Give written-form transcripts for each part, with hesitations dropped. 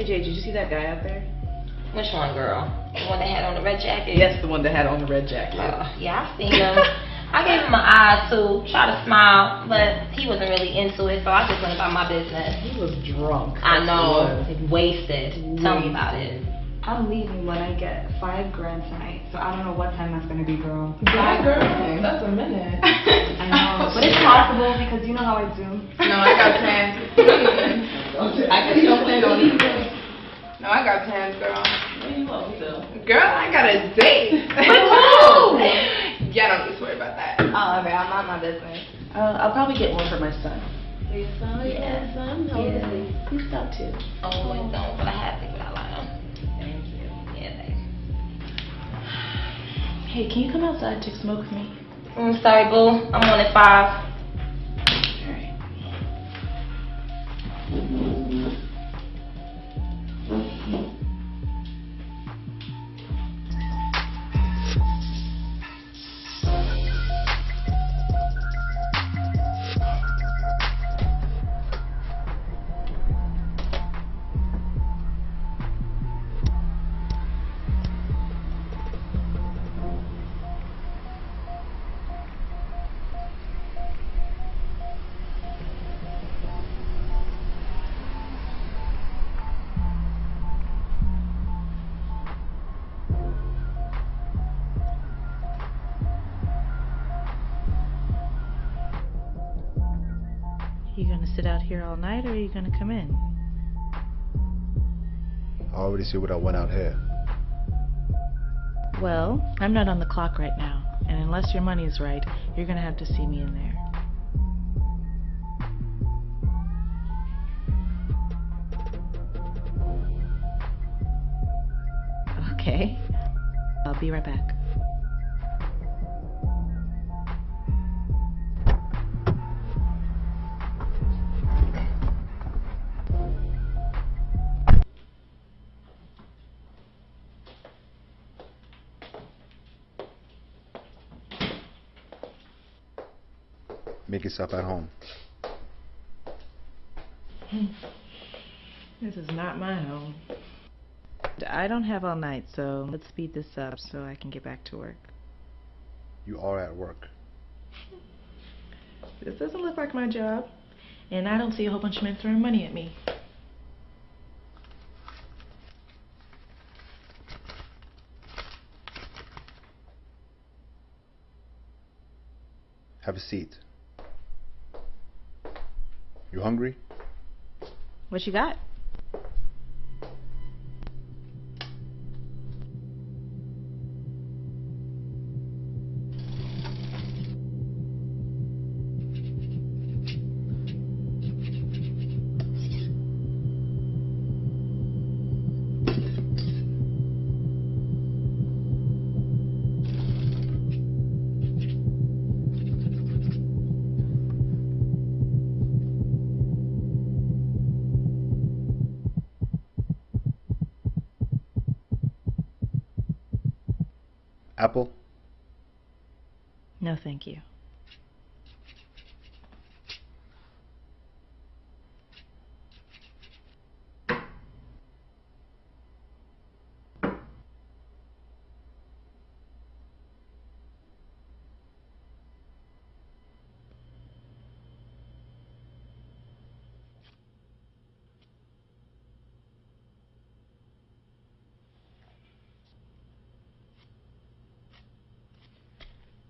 Hey Jay, did you see that guy out there? Which one, girl? The one that had on the red jacket? Yes, the one that had on the red jacket. Yeah, I seen him. I gave him an eye too, try to smile, but he wasn't really into it, so I just went about my business. He was drunk. I know, wasted. Tell me about it. I'm leaving when I get $5 grand tonight, so I don't know what time that's gonna be, girl. Bye, girl. That's a minute. I know, but it's possible because you know how I do. No, I got plans. I guess you don't plan on either. No, I got plans, girl. Where you up to? Girl, I got a date. With who? Yeah, don't need to worry about that. Oh, okay, I'm not my business. I'll probably get one for my son. For your son? Yeah. Son? How old is he? He's about 2. Oh, it don't, but I had to without lying. Thank you. Yeah, thanks. Hey, can you come outside and take a smoke with me? Sorry, boo. I'm on at 5. Alright. You gonna sit out here all night or are you gonna come in? I already see what I want out here. Well, I'm not on the clock right now, and unless your money's right, you're gonna have to see me in there. Okay. I'll be right back. Make yourself at home. This is not my home. I don't have all night, so let's speed this up so I can get back to work. You are at work. This doesn't look like my job, and I don't see a whole bunch of men throwing money at me. Have a seat. You hungry? What you got? Apple? No, thank you.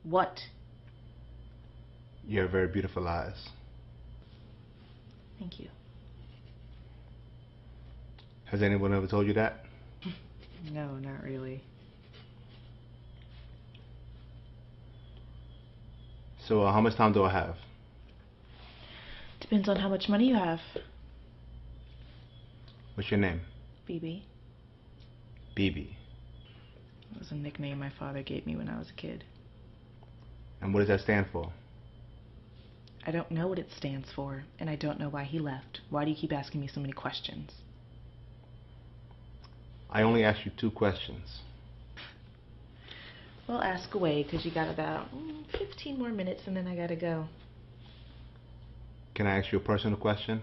What? You have very beautiful eyes. Thank you. Has anyone ever told you that? No, not really. So how much time do I have? Depends on how much money you have. What's your name? BB. BB. It was a nickname my father gave me when I was a kid. And what does that stand for? I don't know what it stands for, and I don't know why he left. Why do you keep asking me so many questions? I only asked you 2 questions. Well, ask away, because you got about 15 more minutes, and then I gotta go. Can I ask you a personal question?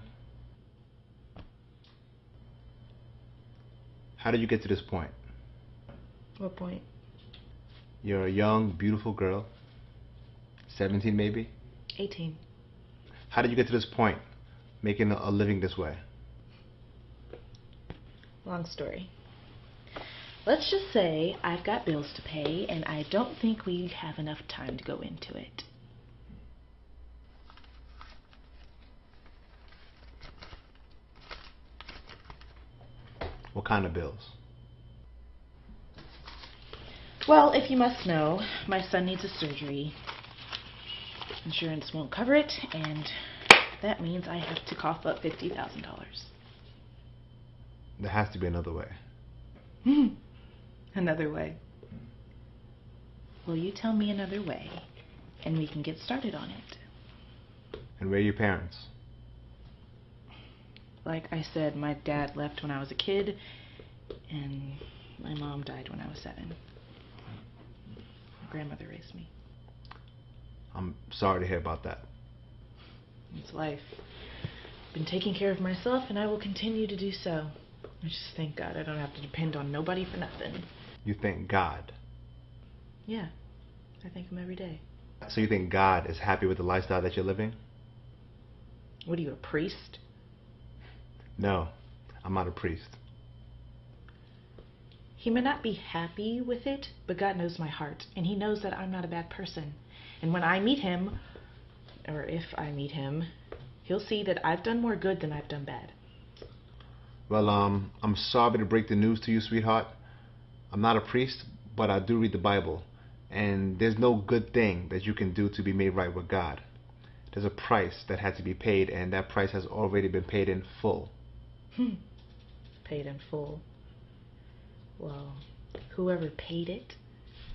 How did you get to this point? What point? You're a young, beautiful girl. 17 maybe? 18. How did you get to this point, making a living this way? Long story. Let's just say I've got bills to pay, and I don't think we have enough time to go into it. What kind of bills? Well, if you must know, my son needs a surgery. Insurance won't cover it, and that means I have to cough up $50,000. There has to be another way. Another way. Well, you tell me another way, and we can get started on it. And where are your parents? Like I said, my dad left when I was a kid, and my mom died when I was 7. My grandmother raised me. I'm sorry to hear about that. It's life. Been taking care of myself, and I will continue to do so. I just thank God I don't have to depend on nobody for nothing. You thank God. Yeah, I thank him every day. So you think God is happy with the lifestyle that you're living? What are you, a priest? No, I'm not a priest. He may not be happy with it, but God knows my heart, and he knows that I'm not a bad person. And when I meet him, or if I meet him, he'll see that I've done more good than I've done bad. Well, I'm sorry to break the news to you, sweetheart. I'm not a priest, but I do read the Bible. And there's no good thing that you can do to be made right with God. There's a price that had to be paid, and that price has already been paid in full. Paid in full. Well, whoever paid it,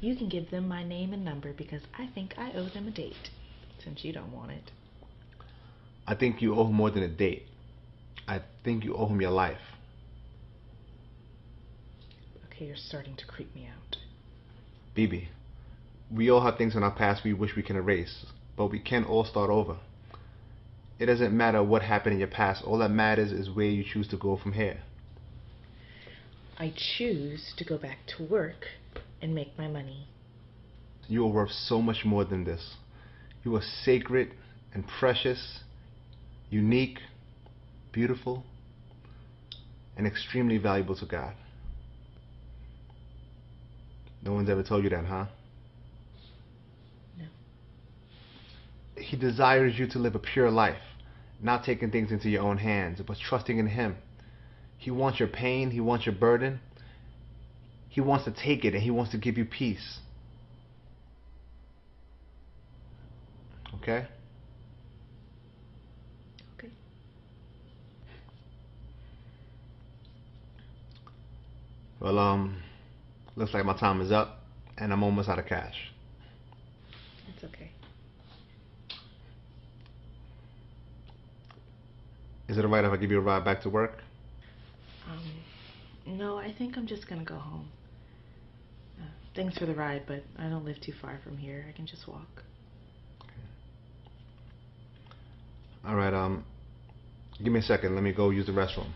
you can give them my name and number, because I think I owe them a date, since you don't want it. I think you owe him more than a date. I think you owe him your life. Okay, you're starting to creep me out. Bibi, we all have things in our past we wish we can erase, but we can all start over. It doesn't matter what happened in your past. All that matters is where you choose to go from here. I choose to go back to work and make my money. You are worth so much more than this. You are sacred and precious, unique, beautiful, and extremely valuable to God. No one's ever told you that, huh? No. He desires you to live a pure life, not taking things into your own hands, but trusting in him. He wants your pain, he wants your burden. He wants to take it, and he wants to give you peace. Okay? Okay. Well, looks like my time is up, and I'm almost out of cash. It's okay. Is it alright if I give you a ride back to work? No, I think I'm just gonna go home. Thanks for the ride, but I don't live too far from here. I can just walk. Alright, give me a second. Let me go use the restroom.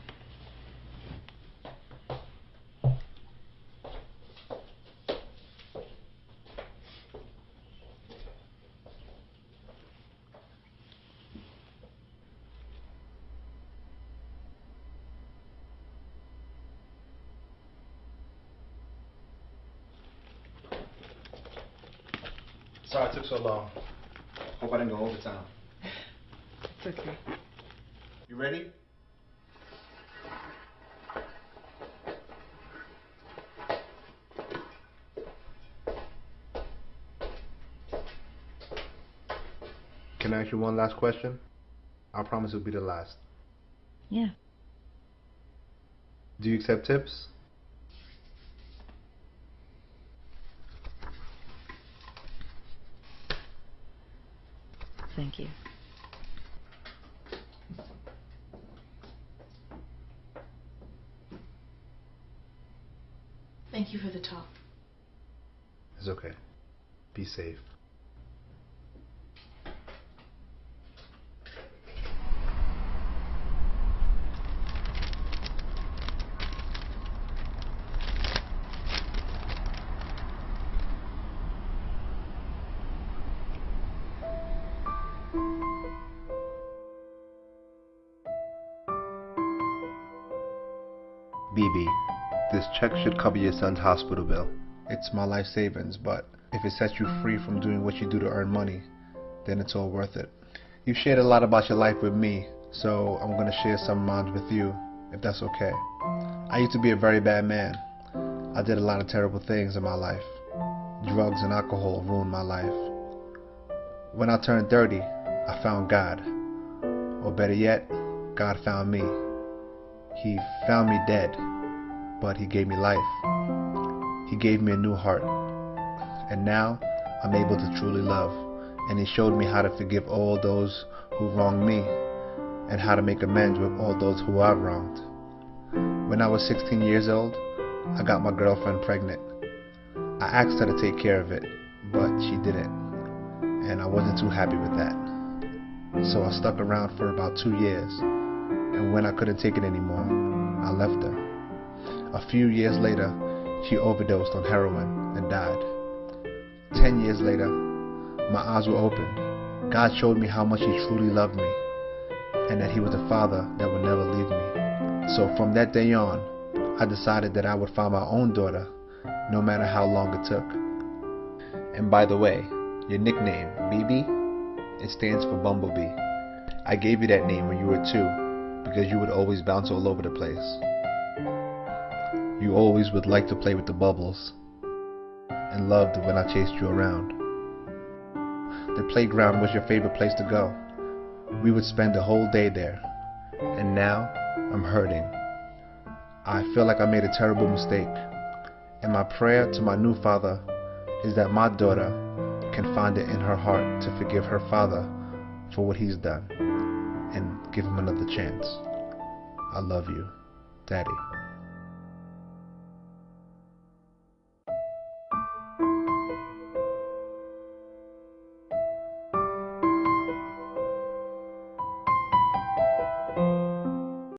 Sorry it took so long. Hope I didn't go overtime. It's okay. You ready? Can I ask you one last question? I promise it'll be the last. Yeah. Do you accept tips? Thank you. Thank you for the talk. It's okay. Be safe. BB, this check should cover your son's hospital bill. It's my life savings, but if it sets you free from doing what you do to earn money, then it's all worth it. You've shared a lot about your life with me, so I'm going to share some of mine with you, if that's okay. I used to be a very bad man. I did a lot of terrible things in my life. Drugs and alcohol ruined my life. When I turned 30, I found God. Or better yet, God found me. He found me dead, but He gave me life. He gave me a new heart. And now, I'm able to truly love. And He showed me how to forgive all those who wronged me, and how to make amends with all those who I've wronged. When I was 16 years old, I got my girlfriend pregnant. I asked her to take care of it, but she didn't, and I wasn't too happy with that. So I stuck around for about 2 years, and when I couldn't take it anymore, I left her. A few years later, she overdosed on heroin and died. 10 years later, my eyes were opened. God showed me how much He truly loved me, and that He was a Father that would never leave me. So from that day on, I decided that I would find my own daughter, no matter how long it took. And by the way, your nickname, BB, it stands for Bumblebee. I gave you that name when you were 2, because you would always bounce all over the place. You always would like to play with the bubbles, and loved when I chased you around. The playground was your favorite place to go. We would spend the whole day there, and now I'm hurting. I feel like I made a terrible mistake, and my prayer to my new father is that my daughter can find it in her heart to forgive her father for what he's done, and give him another chance. I love you, Daddy.